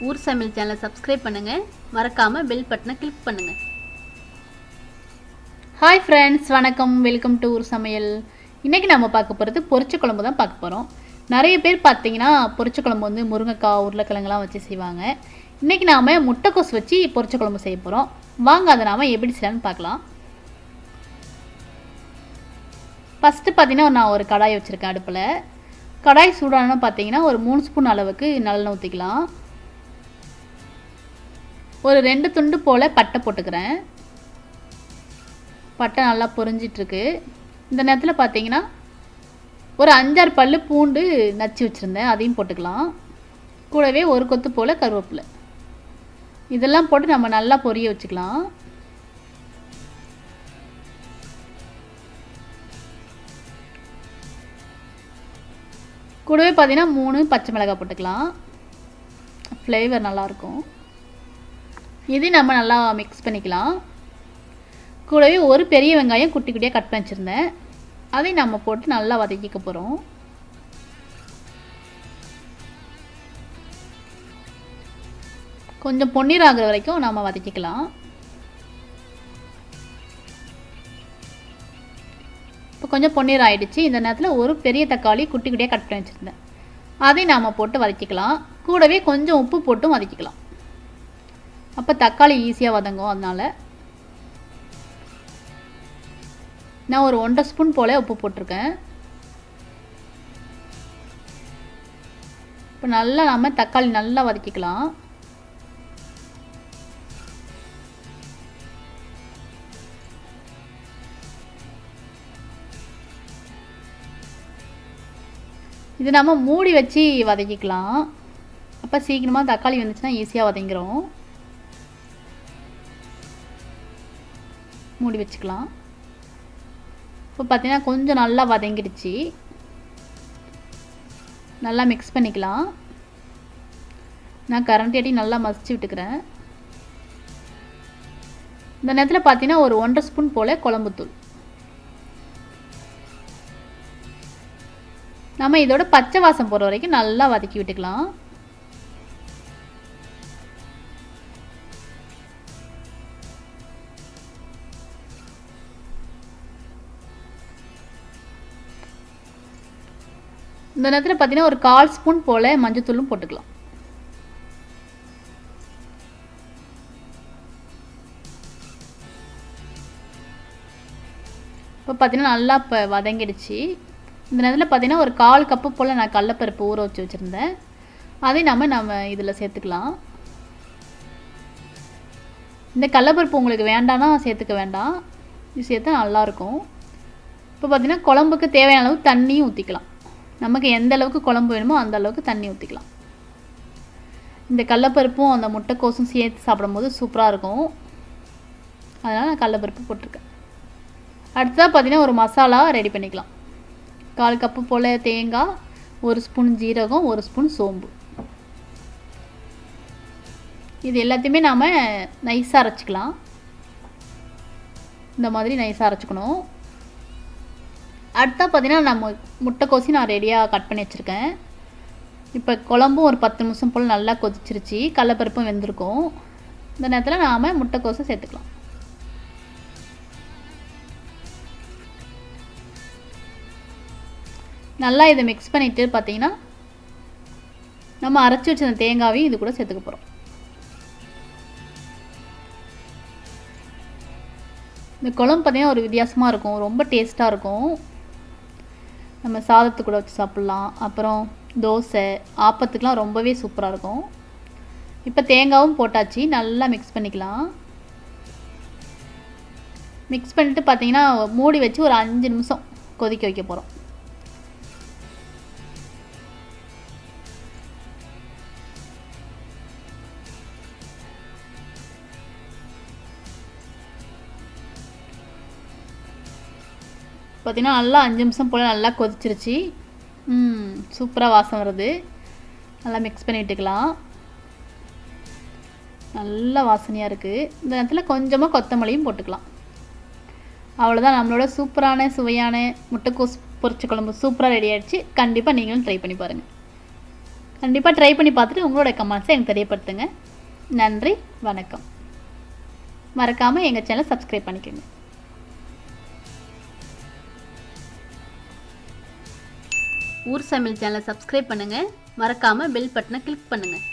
ஊர் சமையல் சேனலை சப்ஸ்கிரைப் பண்ணுங்கள், மறக்காமல் பெல் பட்டனை கிளிக் பண்ணுங்கள். ஹாய் ஃப்ரெண்ட்ஸ், வணக்கம். வெல்கம் டு ஊர் சமையல். இன்றைக்கி நம்ம பார்க்க போகிறது பொரிச்ச குழம்பு தான் பார்க்க போகிறோம். நிறைய பேர் பார்த்தீங்கன்னா பொரிச்ச குழம்பு வந்து முருங்கைக்காய், உருளைக்கிழங்குலாம் வச்சு செய்வாங்க. இன்றைக்கி நாம் முட்டைக்கோஸ் வச்சு பொரிச்ச குழம்பு செய்ய போகிறோம். வாங்க அதை நாம் எப்படி செய்யலான்னு பார்க்கலாம். ஃபஸ்ட்டு பார்த்தீங்கன்னா நான் ஒரு கடாய் வச்சுருக்கேன் அடுப்பில். கடாய் சூடானு பார்த்தீங்கன்னா ஒரு 3 ஸ்பூன் அளவுக்கு நல்லெண்ணெய் ஊற்றிக்கலாம். ஒரு 2 துண்டு போல் பட்டை போட்டுக்கிறேன். பட்டை நல்லா பொரிஞ்சிட்ருக்கு. இந்த நேரத்தில் பார்த்தீங்கன்னா ஒரு 5-6 பல் பூண்டு நச்சு வச்சுருந்தேன், அதையும் போட்டுக்கலாம். கூடவே ஒரு கொத்து போல் கருவேப்பிலை, இதெல்லாம் போட்டு நம்ம நல்லா பொரிய வச்சுக்கலாம். கூடவே பார்த்தீங்கன்னா 3 பச்சை மிளகாய் போட்டுக்கலாம், ஃப்ளேவர் நல்லாயிருக்கும். இது நம்ம நல்லா மிக்ஸ் பண்ணிக்கலாம். கூடவே ஒரு பெரிய வெங்காயம் குட்டி குட்டியாக கட் பண்ணி வச்சுருந்தேன், அதையும் நம்ம போட்டு நல்லா வதக்கிக்க போகிறோம். கொஞ்சம் பொன்னீர் ஆகிற வரைக்கும் நம்ம வதக்கிக்கலாம். இப்போ கொஞ்சம் பொன்னீர் ஆகிடுச்சு. இந்த நேரத்தில் ஒரு பெரிய தக்காளி குட்டி குட்டியாக கட் பண்ணி வச்சுருந்தேன், அதையும் நாம் போட்டு வதக்கிக்கலாம். கூடவே கொஞ்சம் உப்பு போட்டும் வதக்கிக்கலாம். அப்போ தக்காளி ஈஸியாக வதங்கும். அதனால் நான் ஒரு 1.5 ஸ்பூன் போல் உப்பு போட்டிருக்கேன். இப்போ நல்லா நம்ம தக்காளி நல்லா வதக்கிக்கலாம். இது நம்ம மூடி வச்சு வதக்கிக்கலாம். அப்போ சீக்கிரமாக தக்காளி வந்துச்சுன்னா ஈஸியாக வதங்கிடும். மூடி வச்சுக்கலாம். இப்போ பார்த்தீங்கன்னா கொஞ்சம் நல்லா வதங்கிடுச்சு. நல்லா மிக்ஸ் பண்ணிக்கலாம். நான் கரண்டி நல்லா மசிச்சு விட்டுக்கிறேன். இந்த நேரத்தில் பார்த்தீங்கன்னா ஒரு 1.5 ஸ்பூன் போல் குழம்புத்தூள். நம்ம இதோட பச்சை வாசம் போகிற வரைக்கும் நல்லா வதக்கி விட்டுக்கலாம். இந்த நேரத்தில் பார்த்தீங்கன்னா ஒரு 1/4 ஸ்பூன் போல் மஞ்சத்தூளும் போட்டுக்கலாம். இப்போ பார்த்தீங்கன்னா நல்லா இப்போ வதங்கிடுச்சு. இந்த நேரத்தில் பார்த்தீங்கன்னா ஒரு 1/4 கப்பு போல் நான் கடலைப்பருப்பு ஊற வச்சு வச்சுருந்தேன், அதையும் நம்ம இதில் சேர்த்துக்கலாம். இந்த கடலைப்பருப்பு உங்களுக்கு வேண்டாம்னா சேர்த்துக்க வேண்டாம், இது சேர்த்தா நல்லாயிருக்கும். இப்போ பார்த்தீங்கன்னா குழம்புக்கு தேவையான அளவு தண்ணியும் ஊற்றிக்கலாம். நமக்கு எந்த அளவுக்கு குழம்பு வேணுமோ அந்த அளவுக்கு தண்ணி ஊற்றிக்கலாம். இந்த கடலைப்பருப்பும் அந்த முட்டைக்கோசும் சேர்த்து சாப்பிடும்போது சூப்பராக இருக்கும். அதனால் நான் கடலைப்பருப்பு போட்டிருக்கேன். அடுத்ததாக பார்த்தீங்கன்னா ஒரு மசாலா ரெடி பண்ணிக்கலாம். 1/4 கப்பு போல் தேங்காய், 1 ஸ்பூன் ஜீரகம், 1 ஸ்பூன் சோம்பு, இது எல்லாத்தையுமே நாம் நைஸாக அரைச்சிக்கலாம். இந்த மாதிரி நைஸாக அரைச்சிக்கணும். அடுத்தா பார்த்தீங்கன்னா நம்ம முட்டைக்கோசி நான் ரெடியாக கட் பண்ணி வச்சுருக்கேன். இப்போ குழம்பும் ஒரு 10 நிமிஷம் போல் நல்லா கொதிச்சிருச்சு, கடலைப்பருப்பும் வெந்திருக்கும். இந்த நேரத்தில் நாம் முட்டைக்கோசை சேர்த்துக்கலாம். நல்லா இதை மிக்ஸ் பண்ணிவிட்டு பார்த்தீங்கன்னா நம்ம அரைச்சி வச்சிருந்த தேங்காவையும் இது கூட சேர்த்துக்க போகிறோம். இந்த குழம்பு பார்த்தீங்கன்னா ஒரு வித்தியாசமாக இருக்கும், ரொம்ப டேஸ்ட்டாக இருக்கும். நம்ம சாதத்து கூட வச்சு சாப்பிட்லாம், அப்புறம் தோசை, ஆப்பத்துக்கெலாம் ரொம்பவே சூப்பராக இருக்கும். இப்போ தேங்காயும் போட்டாச்சு, நல்லா மிக்ஸ் பண்ணிக்கலாம். மிக்ஸ் பண்ணிவிட்டு பார்த்தீங்கன்னா மூடி வச்சு ஒரு 5 நிமிஷம் கொதிக்க வைக்க போகிறோம். பார்த்தீங்கன்னா நல்லா 5 நிமிஷம் போல் நல்லா கொதிச்சிருச்சு. சூப்பராக வாசம் வருது. நல்லா மிக்ஸ் பண்ணி விட்டுக்கலாம். நல்ல வாசனையாக இருக்குது. இந்த நேரத்தில் கொஞ்சமாக கொத்தமல்லியும் போட்டுக்கலாம். அவ்வளோதான், நம்மளோட சூப்பரான சுவையான முட்டைக்கோஸ் பொரிச்ச குழம்பு சூப்பராக ரெடி ஆகிடுச்சு. கண்டிப்பாக நீங்களும் ட்ரை பண்ணி பாருங்கள். கண்டிப்பாக ட்ரை பண்ணி பார்த்துட்டு உங்களோட கமெண்ட்ஸை எனக்கு தெரியப்படுத்துங்க. நன்றி, வணக்கம். மறக்காமல் எங்கள் சேனலை சப்ஸ்கிரைப் பண்ணிக்கோங்க. ஊர் சமையல் சேனலை சப்ஸ்கிரைப் பண்ணுங்கள். மறக்காமல் பெல் பட்டனை கிளிக் பண்ணுங்கள்.